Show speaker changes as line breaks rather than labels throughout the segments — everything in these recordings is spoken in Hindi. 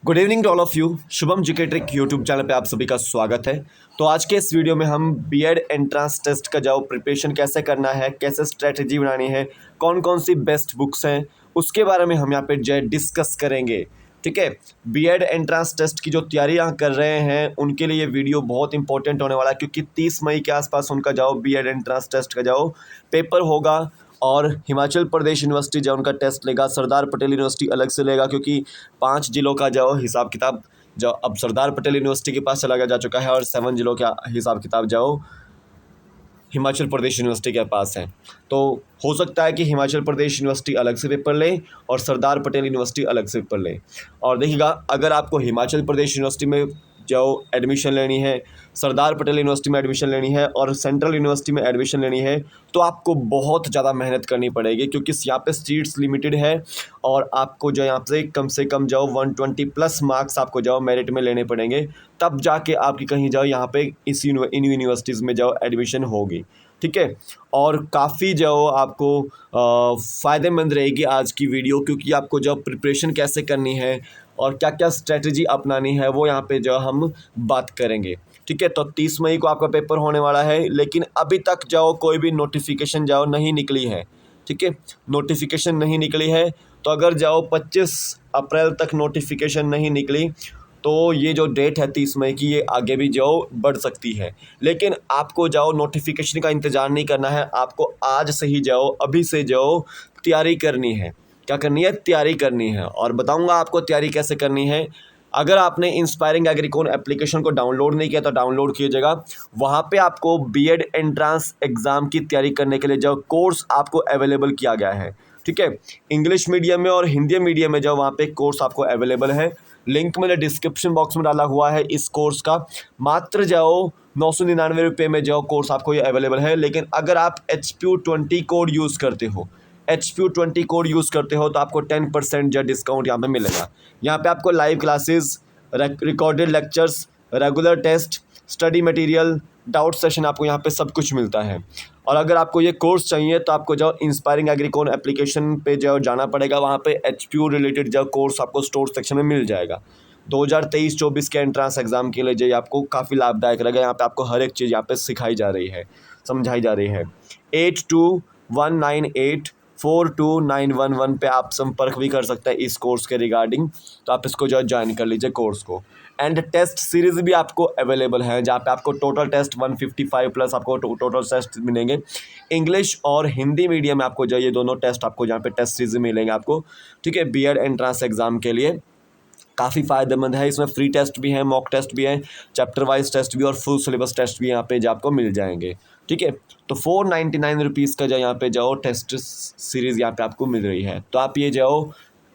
Good evening to all of you. Shubham GK trick YouTube channel पे आप सभी का स्वागत है। तो आज के इस वीडियो में हम बीएड एंट्रेंस टेस्ट का जो प्रिपरेशन कैसे करना है, कैसे स्ट्रेटजी बनानी है, कौन कौन सी बेस्ट बुक्स हैं, उसके बारे में हम यहाँ पे जो है डिस्कस करेंगे। ठीक है, बीएड एंट्रेंस टेस्ट की जो तैयारी यहाँ कर रहे हैं उनके लिए ये वीडियो बहुत इंपॉर्टेंट होने वाला है, क्योंकि 30 मई के आसपास उनका जाओ बीएड एंट्रेंस टेस्ट का जाओ पेपर होगा। और हिमाचल प्रदेश यूनिवर्सिटी जो उनका टेस्ट लेगा, सरदार पटेल यूनिवर्सिटी अलग से लेगा, क्योंकि 5 जिलों का जो हिसाब किताब जो अब सरदार पटेल यूनिवर्सिटी के पास चला जा चुका है, और 7 जिलों का हिसाब किताब जाओ हिमाचल प्रदेश यूनिवर्सिटी के पास है। तो हो सकता है कि हिमाचल प्रदेश यूनिवर्सिटी अलग से पेपर ले और सरदार पटेल यूनिवर्सिटी अलग से पेपर ले। और देखिएगा, अगर आपको हिमाचल प्रदेश यूनिवर्सिटी में जो एडमिशन लेनी है, सरदार पटेल यूनिवर्सिटी में एडमिशन लेनी है और सेंट्रल यूनिवर्सिटी में एडमिशन लेनी है, तो आपको बहुत ज़्यादा मेहनत करनी पड़ेगी, क्योंकि यहाँ पे सीट्स लिमिटेड है और आपको जो यहाँ से कम जाओ 120 प्लस मार्क्स आपको जाओ मेरिट में लेने पड़ेंगे, तब जाके आपकी कहीं जाओ यहाँ पे इन यूनिवर्सिटीज़ में जाओ एडमिशन होगी। ठीक है, और काफ़ी जो आपको फ़ायदेमंद रहेगी आज की वीडियो, क्योंकि आपको जो प्रिपरेशन कैसे करनी है और क्या क्या स्ट्रेटजी अपनानी है वो यहाँ पे जो हम बात करेंगे। ठीक है, तो 30 मई को आपका पेपर होने वाला है, लेकिन अभी तक जाओ कोई भी नोटिफिकेशन जाओ नहीं निकली है। ठीक है, नोटिफिकेशन नहीं निकली है, तो अगर जाओ 25 अप्रैल तक नोटिफिकेशन नहीं निकली तो ये जो डेट है 30 मई की, ये आगे भी जाओ बढ़ सकती है। लेकिन आपको जाओ नोटिफिकेशन का इंतज़ार नहीं करना है, आपको आज से ही जाओ, अभी से जाओ तैयारी करनी है। क्या करनी है? तैयारी करनी है, और बताऊंगा आपको तैयारी कैसे करनी है। अगर आपने इंस्पायरिंग एग्रीकॉन एप्लीकेशन को डाउनलोड नहीं किया तो डाउनलोड कीजिएगा। वहाँ पे आपको बीएड एंट्रेंस एग्ज़ाम की तैयारी करने के लिए जो कोर्स आपको अवेलेबल किया गया है, ठीक है, इंग्लिश मीडियम में और हिंदी मीडियम में जो वहाँ पे कोर्स आपको अवेलेबल है, लिंक मैंने डिस्क्रिप्शन बॉक्स में डाला हुआ है इस कोर्स का। मात्र जाओ 999 रुपये में जाओ कोर्स आपको ये अवेलेबल है। लेकिन अगर आप HPU20 कोड यूज़ करते हो, HPU20 कोड यूज़ करते हो, तो आपको 10% जो डिस्काउंट यहाँ पे मिलेगा। यहाँ पे आपको live classes, recorded lectures, regular test, study material, doubt session, आपको यहाँ पे सब कुछ मिलता है। और अगर आपको ये कोर्स चाहिए तो आपको जो इंस्पायरिंग एग्रीकॉन एप्लीकेशन पे जो जाना पड़ेगा, वहाँ पे HPU रिलेटेड जो कोर्स आपको स्टोर सेक्शन में मिल जाएगा। 2023-24 के एंट्रेंस एग्ज़ाम के लिए जो आपको काफ़ी लाभदायक रहेगा। यहाँ पे आपको हर एक चीज़ यहाँ पे सिखाई जा रही है, समझाई जा रही है। 8219842911 पे आप संपर्क भी कर सकते हैं इस कोर्स के रिगार्डिंग, तो आप इसको जो ज्वाइन कर लीजिए कोर्स को। एंड टेस्ट सीरीज़ भी आपको अवेलेबल है, जहाँ पे आपको टोटल टेस्ट 155 प्लस आपको टोटल टेस्ट मिलेंगे। इंग्लिश और हिंदी मीडियम में आपको जो ये दोनों टेस्ट आपको जहाँ पे टेस्ट सीरीज मिलेंगे आपको। ठीक है, बीएड एंट्रेंस एग्ज़ाम के लिए काफ़ी फ़ायदेमंद है। इसमें फ्री टेस्ट भी हैं, मॉक टेस्ट भी हैं, चैप्टर वाइज टेस्ट भी और फुल सिलेबस टेस्ट भी यहाँ पे जो आपको मिल जाएंगे। ठीक है, तो 499 रुपीज़ का जो यहाँ पे जाओ टेस्ट सीरीज़ यहाँ पे आपको मिल रही है, तो आप ये जाओ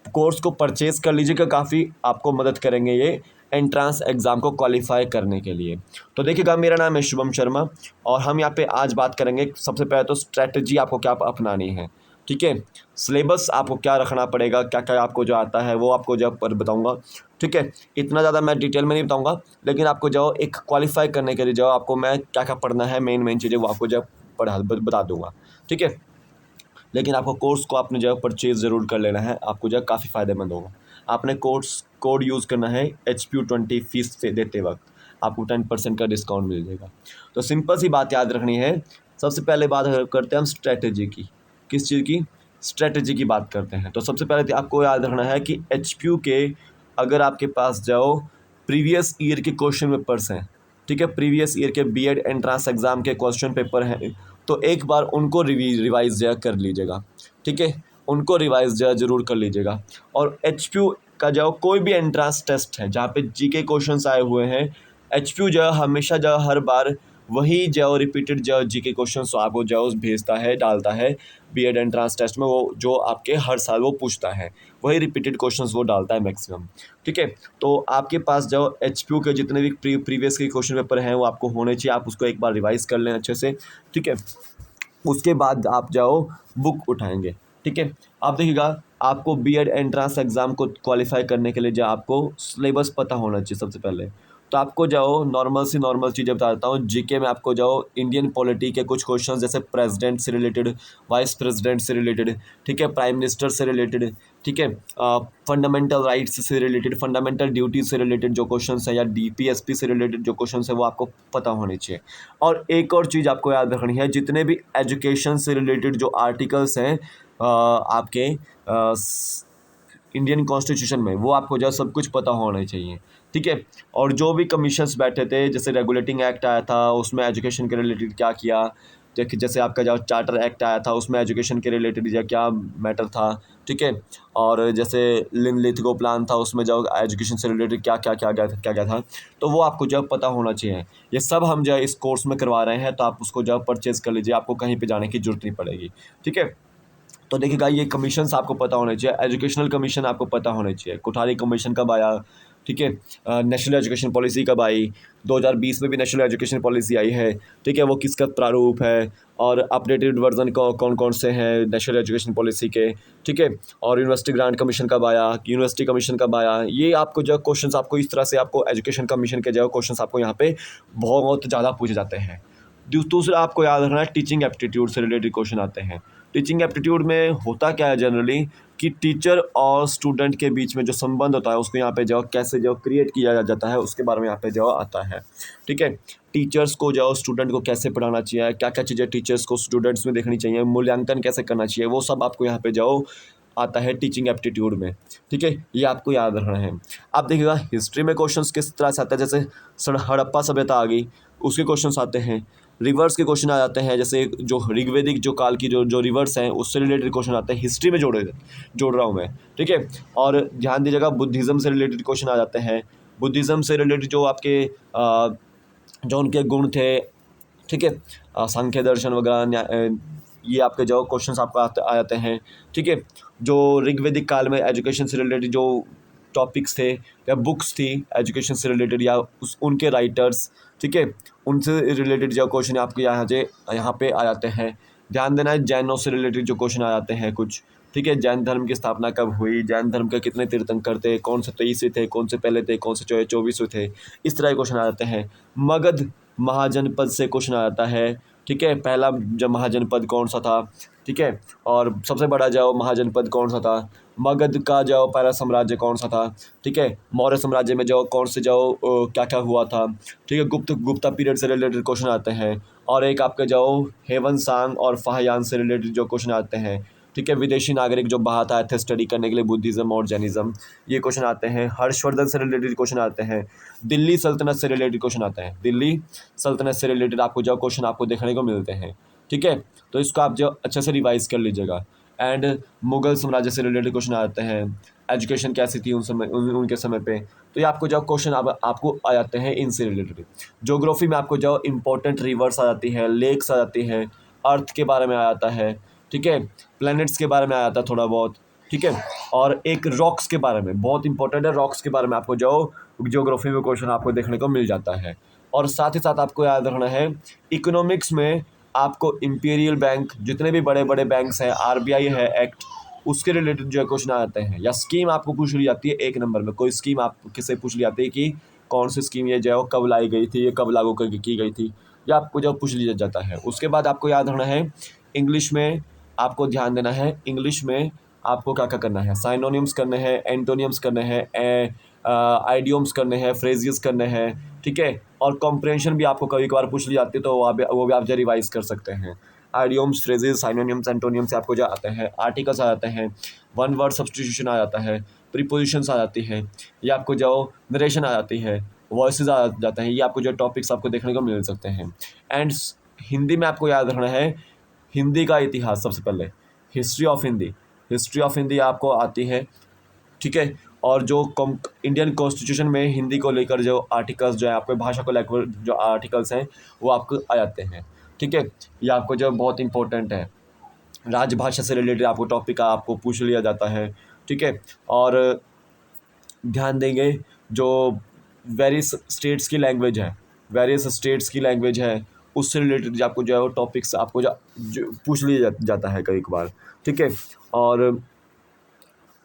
कोर्स को परचेज़ कर लीजिएगा। काफ़ी आपको मदद करेंगे ये एंट्रेंस एग्ज़ाम को क्वालिफाई करने के लिए। तो देखिएगा, मेरा नाम है शुभम शर्मा और हम यहाँ पे आज बात करेंगे सबसे पहले तो स्ट्रैटेजी आपको क्या अपनानी है। ठीक है, सिलेबस आपको क्या रखना पड़ेगा, क्या क्या आपको जो आता है वो आपको जब पर बताऊंगा। ठीक है, इतना ज़्यादा मैं डिटेल में नहीं बताऊंगा, लेकिन आपको जो एक क्वालिफाई करने के लिए जो आपको मैं क्या क्या पढ़ना है, मेन चीज़ें वो आपको जब बता दूंगा। ठीक है, लेकिन आपको कोर्स को आपने जो परचेज़ ज़रूर कर लेना है, आपको जो काफ़ी फ़ायदेमंद होगा। आपने कोड यूज़ करना है HPU20 फीस से देते वक्त, आपको 10% का डिस्काउंट मिल जाएगा। तो सिंपल सी बात याद रखनी है। सबसे पहले बात करते हैं हम स्ट्रैटेजी की। किस चीज़ की? स्ट्रैटेजी की बात करते हैं। तो सबसे पहले तो आपको याद रखना है कि HPU के अगर आपके पास जाओ प्रीवियस ईयर के क्वेश्चन पेपर्स हैं, ठीक है, प्रीवियस ईयर के बीएड एंट्रेंस एग्ज़ाम के क्वेश्चन पेपर हैं, तो एक बार उनको रिवाइज़ कर लीजिएगा। ठीक है, उनको रिवाइज़ ज़रूर कर लीजिएगा। और HPU का जो कोई भी एंट्रेंस टेस्ट है जहाँ पे जीके क्वेश्चंस आए हुए हैं, HPU जो हमेशा जो हर बार वही जो रिपीटेड जो जीके क्वेश्चंस आपको जो भेजता है, डालता है बीएड एंट्रेंस टेस्ट में, वो जो आपके हर साल वो पूछता है, वही रिपीटेड क्वेश्चंस वो डालता है मैक्सिमम। ठीक है, तो आपके पास जो HPU के जितने भी प्रीवियस के क्वेश्चन पेपर हैं वो आपको होने चाहिए, आप उसको एक बार रिवाइज़ कर लें अच्छे से। ठीक है, उसके बाद आप जाओ बुक उठाएंगे। ठीक है, आप देखिएगा, आपको बीएड एंट्रेंस एग्ज़ाम को क्वालिफाई करने के लिए जो आपको सिलेबस पता होना चाहिए सबसे पहले। तो आपको जाओ नॉर्मल चीज़ें बता देता हूँ। जीके में आपको जाओ इंडियन पॉलिटी के कुछ क्वेश्चंस, जैसे प्रेसिडेंट से रिलेटेड, वाइस प्रेसिडेंट से रिलेटेड, ठीक है, प्राइम मिनिस्टर से रिलेटेड, ठीक है। फंडामेंटल राइट्स से रिलेटेड, फंडामेंटल ड्यूटीज से रिलेटेड जो क्वेश्चन है, या डीपीएसपी से रिलेटेड जो क्वेश्चन है वो आपको पता होने चाहिए। और एक और चीज़ आपको याद रखनी है, जितने भी एजुकेशन से रिलेटेड जो आर्टिकल्स हैं आपके इंडियन कॉन्स्टिट्यूशन में, वो आपको जो सब कुछ पता होना चाहिए। ठीक है। और जो भी कमीशंस बैठे थे, जैसे रेगुलेटिंग एक्ट आया था उसमें एजुकेशन के रिलेटेड क्या किया, जैसे आपका जो चार्टर एक्ट आया था उसमें एजुकेशन के रिलेटेड या क्या मैटर था। ठीक है। और जैसे लिथगो प्लान था उसमें जो एजुकेशन से रिलेटेड क्या क्या क्या था, तो वो आपको जब पता होना चाहिए। ये सब हम जो इस कोर्स में करवा रहे हैं, तो आप उसको जब परचेज़ कर लीजिए, आपको कहीं पे जाने की ज़रूरत नहीं पड़ेगी। ठीक है। तो देखिएगा, ये कमीशंस आपको पता होने चाहिए। एजुकेशनल कमीशन आपको पता होने चाहिए, कोठारी कमीशन कब आया। ठीक है। नेशनल एजुकेशन पॉलिसी कब आई, 2020 में भी नेशनल एजुकेशन पॉलिसी आई है। ठीक है। वो किसका प्रारूप है, और अपडेटेड वर्जन कौन कौन से हैं नेशनल एजुकेशन पॉलिसी के। ठीक है। और यूनिवर्सिटी ग्रांट कमीशन कब आया, यूनिवर्सिटी कमीशन कब आया, ये आपको जो क्वेश्चंस आपको इस तरह से आपको एजुकेशन कमीशन के जो क्वेश्चंस आपको यहाँ पे बहुत ज़्यादा पूछे जाते हैं। दूसरा आपको याद रखना है, टीचिंग एप्टीट्यूड से रिलेटेड क्वेश्चन आते हैं। टीचिंग एप्टीट्यूड में होता क्या है जनरली, कि टीचर और स्टूडेंट के बीच में जो संबंध होता है उसको यहाँ पे जो कैसे जो क्रिएट किया जाता है उसके बारे में यहाँ पे जो आता है। ठीक है। टीचर्स को जो स्टूडेंट को कैसे पढ़ाना चाहिए, क्या क्या चीज़ें टीचर्स को स्टूडेंट्स में देखनी चाहिए, मूल्यांकन कैसे करना चाहिए, वो सब आपको यहाँ पे जो आता है टीचिंग एप्टीट्यूड में। ठीक है। ये आपको याद रखना है। आप देखिएगा हिस्ट्री में क्वेश्चंस किस तरह से आता है, जैसे हड़प्पा सभ्यता आ गई, उसके क्वेश्चंस आते हैं। रिवर्स के क्वेश्चन आ जाते हैं, जैसे जो ऋग्वेदिक जो काल की जो रिवर्स हैं उससे रिलेटेड क्वेश्चन आते हैं, हिस्ट्री में जोड़ रहा हूँ मैं। ठीक है। और ध्यान दीजिएगा, बुद्धिज़्म से रिलेटेड क्वेश्चन आ जाते हैं। बुद्धिज़्म से रिलेटेड जो आपके जो उनके गुण थे। ठीक है। सांख्य दर्शन वगैरह, ये आपके जो क्वेश्चंस आपको आ जाते हैं। ठीक है। जो ऋग्वेदिक काल में एजुकेशन से रिलेटेड जो टॉपिक्स थे या बुक्स थी एजुकेशन से रिलेटेड, या उनके राइटर्स, ठीक है, उनसे रिलेटेड जो क्वेश्चन आपके यहाँ पे आ जाते हैं। ध्यान देना है, जैनों से रिलेटेड जो क्वेश्चन आ जाते हैं कुछ। ठीक है। जैन धर्म की स्थापना कब हुई, जैन धर्म के कितने तीर्थंकर थे, कौन से 23वें थे, कौन से पहले थे, कौन से 24वें थे, इस तरह के क्वेश्चन आ जाते हैं। मगध महाजनपद से क्वेश्चन आ जाता है। ठीक है। पहला जब महाजनपद कौन सा था। ठीक है। और सबसे बड़ा जो महाजनपद कौन सा था, मगध का जो पहला साम्राज्य कौन सा था। ठीक है। मौर्य साम्राज्य में जो कौन से जो क्या क्या हुआ था। ठीक है। गुप्ता पीरियड से रिलेटेड क्वेश्चन आते हैं। और एक आपके जो हेवन सांग और फाहयान से रिलेटेड जो क्वेश्चन आते हैं। ठीक है। विदेशी नागरिक जो बाहर आए थे स्टडी करने के लिए बुद्धिज़्म और जैनिज़्म, ये क्वेश्चन आते हैं। हर्षवर्धन से रिलेटेड क्वेश्चन आते हैं। दिल्ली सल्तनत से रिलेटेड क्वेश्चन आते हैं। दिल्ली सल्तनत से रिलेटेड आपको जो क्वेश्चन आपको देखने को मिलते हैं। ठीक है। तो इसको आप जो अच्छे से रिवाइज कर लीजिएगा। एंड मुगल साम्राज्य से रिलेटेड क्वेश्चन आते हैं। एजुकेशन कैसी थी उनके समय पे, तो ये आपको जो क्वेश्चन आपको आ जाते हैं इनसे रिलेटेड। ज्योग्राफी में आपको जो इंपॉर्टेंट रिवर्स आ जाती है, लेक्स आ जाती हैं, अर्थ के बारे में आ जाता है। ठीक है। प्लैनेट्स के बारे में आ जाता है थोड़ा बहुत। ठीक है। और एक रॉक्स के बारे में बहुत इंपॉर्टेंट है, रॉक्स के बारे में आपको जो ज्योग्राफी में क्वेश्चन आपको देखने को मिल जाता है। और साथ ही साथ आपको याद रखना है, इकोनॉमिक्स में आपको इंपीरियल बैंक, जितने भी बड़े बड़े बैंक्स हैं, आरबीआई है एक्ट, उसके रिलेटेड जो है क्वेश्चन आते हैं। या स्कीम आपको पूछ ली जाती है, एक नंबर में कोई स्कीम आप किससे पूछ ली जाती है कि कौन सी स्कीम ये जो है कब लाई गई थी, ये कब लागू की गई थी, या आपको जब पूछ लिया जाता है। उसके बाद आपको याद रखना है, इंग्लिश में आपको ध्यान देना है, इंग्लिश में आपको क्या क्या करना है, साइनोनिम्स करने हैं, एंटोनियम्स करने हैं, आइडियोम्स करने हैं, फ्रेजियस करने हैं। ठीक है। और कॉम्प्रहेंशन भी आपको कभी कभार पूछ ली जाती है, तो वो भी आप जो रिवाइज कर सकते हैं। आइडियोम्स, फ्रेजेस, साइनोनिम्स, एंटोनियम्स से आपको जो आते हैं, आर्टिकल्स आ जाते हैं, वन वर्ड सब्स्टिट्यूशन आ जाता है, प्रीपोजिशंस आ जाती हैं, ये आपको जो नरेशन आ जाती है, वॉइसेस आ जाते हैं, ये आपको जो टॉपिक्स आपको देखने को मिल सकते हैं। एंड हिंदी में आपको याद रखना है, हिंदी का इतिहास सबसे पहले, history of Hindi, history of Hindi आपको आती है। ठीक है। और जो इंडियन कॉन्स्टिट्यूशन में हिंदी को लेकर जो आर्टिकल्स जो है, आपको भाषा को लेकर जो आर्टिकल्स हैं वो आपको आ जाते हैं। ठीक है। ये आपको जो बहुत इंपॉर्टेंट है, राजभाषा से रिलेटेड आपको टॉपिक आपको पूछ लिया जाता है। ठीक है। और ध्यान देंगे, जो वेरियस स्टेट्स की लैंग्वेज है, वेरियस स्टेट्स की लैंग्वेज है, उससे रिलेटेड आपको जो है टॉपिक्स आपको जो पूछ लिया जाता है कई बार। ठीक है। और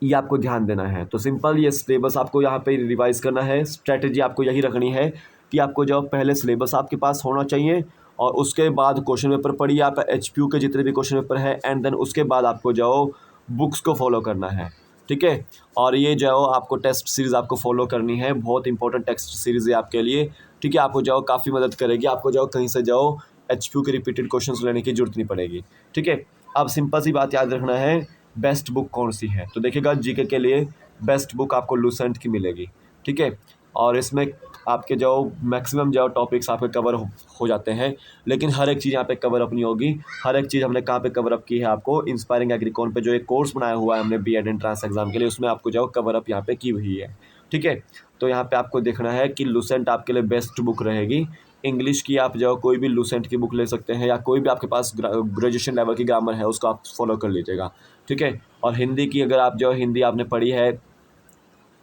ये आपको ध्यान देना है। तो सिंपल ये सिलेबस आपको यहाँ पे रिवाइज़ करना है। स्ट्रैटेजी आपको यही रखनी है कि आपको जो पहले सिलेबस आपके पास होना चाहिए, और उसके बाद क्वेश्चन पेपर पढ़िए आप, एचपीयू के जितने भी क्वेश्चन पेपर हैं, एंड देन उसके बाद आपको जो बुक्स को फॉलो करना है। ठीक है। और ये जो आपको टेस्ट सीरीज़ आपको फॉलो करनी है, बहुत इंपॉर्टेंट टेस्ट सीरीज़ है आपके लिए, ठीक है। आपको जो काफ़ी मदद करेगी, आपको जो कहीं से जो एचपीयू के रिपीटेड क्वेश्चंस लेने की जरूरत नहीं पड़ेगी, ठीक है। अब सिंपल सी बात याद रखना है, बेस्ट बुक कौन सी है, तो देखिएगा जीके के लिए बेस्ट बुक आपको लूसेंट की मिलेगी, ठीक है। और इसमें आपके जो मैक्सिमम जो टॉपिक्स आपके कवर हो जाते हैं, लेकिन हर एक चीज़ यहाँ पे कवर अप नहीं होगी। हर एक चीज़ हमने कहाँ पे कवर अप की है, आपको इंस्पायरिंग एग्रीकॉन पे जो एक कोर्स बनाया हुआ है हमने बीएड एंट्रेंस एग्जाम के लिए, उसमें आपको जो कवर अप यहाँ पे की हुई है, ठीक है। तो यहाँ पे आपको देखना है कि लूसेंट आपके लिए बेस्ट बुक रहेगी। इंग्लिश की आप जो कोई भी लूसेंट की बुक ले सकते हैं, या कोई भी आपके पास ग्रेजुएशन लेवल की ग्रामर है उसको आप फॉलो कर लीजिएगा, ठीक है। और हिंदी की अगर आप जो हिंदी आपने पढ़ी है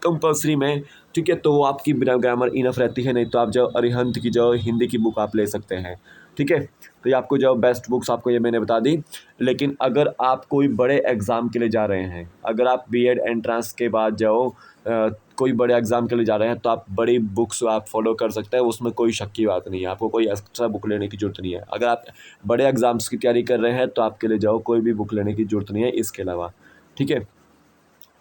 कंपल्सरी में, ठीक है, तो वो आपकी ग्रामर इनफ रहती है। नहीं तो आप जो अरिहंत की जो हिंदी की बुक आप ले सकते हैं, ठीक है। तो ये आपको जो बेस्ट बुक्स आपको ये मैंने बता दी। लेकिन अगर आप कोई बड़े एग्ज़ाम के लिए जा रहे हैं, अगर आप बीएड एंट्रेंस के बाद जाओ कोई बड़े एग्ज़ाम के लिए जा रहे हैं, तो आप बड़ी बुक्स आप फॉलो कर सकते हैं, उसमें कोई शक की बात नहीं है। आपको कोई एक्स्ट्रा बुक लेने की ज़रूरत नहीं है। अगर आप बड़े एग्ज़ाम्स की तैयारी कर रहे हैं तो आपके लिए जाओ कोई भी बुक लेने की ज़रूरत नहीं है इसके अलावा, ठीक है।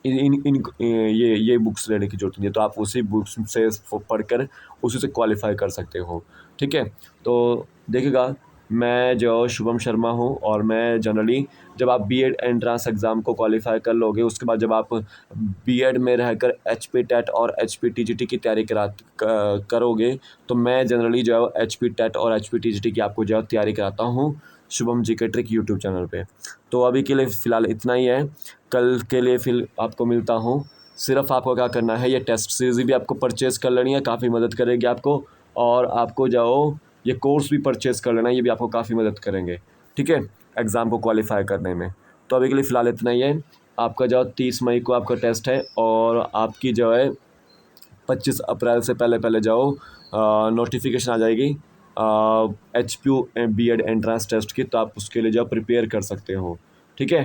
इन इन इन ये बुक्स लेने की ज़रूरत नहीं है, तो आप उसी बुक्स से पढ़कर उसी से क्वालिफ़ाई कर सकते हो, ठीक है। तो देखिएगा, मैं जो शुभम शर्मा हूँ, और मैं जनरली जब आप बीएड एंट्रेंस एग्ज़ाम को क्वालिफ़ाई कर लोगे, उसके बाद जब आप बीएड में रहकर एचपी टेट और एचपी टीजीटी की तैयारी करोगे, तो मैं जनरली जो है एचपी टेट और एचपी टीजीटी की आपको जो है तैयारी कराता हूँ Shubham GK trick YouTube channel पे। तो अभी के लिए फ़िलहाल इतना ही है। कल के लिए फिर आपको मिलता हूँ। सिर्फ़ आपको क्या करना है, ये टेस्ट सीरीज़ भी आपको परचेज़ कर लेनी है, काफ़ी मदद करेगी आपको। और आपको जाओ ये कोर्स भी परचेज़ कर लेना, ये भी आपको काफ़ी मदद करेंगे, ठीक है, एग्ज़ाम को क्वालिफ़ाई करने में। तो अभी के लिए फ़िलहाल इतना ही है। आपका जो 30 मई को आपका टेस्ट है, और आपकी जो है 25 अप्रैल से पहले पहले जाओ नोटिफिकेशन आ जाएगी एचपीयू बीएड एंट्रेंस टेस्ट की, तो आप उसके लिए जाओ प्रिपेयर कर सकते हो, ठीक है।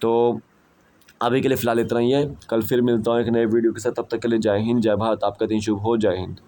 तो अभी के लिए फ़िलहाल इतना ही है। कल फिर मिलता हूँ एक नए वीडियो के साथ। तब तक के लिए जय हिंद, जय भारत। आपका दिन शुभ हो। जय हिंद।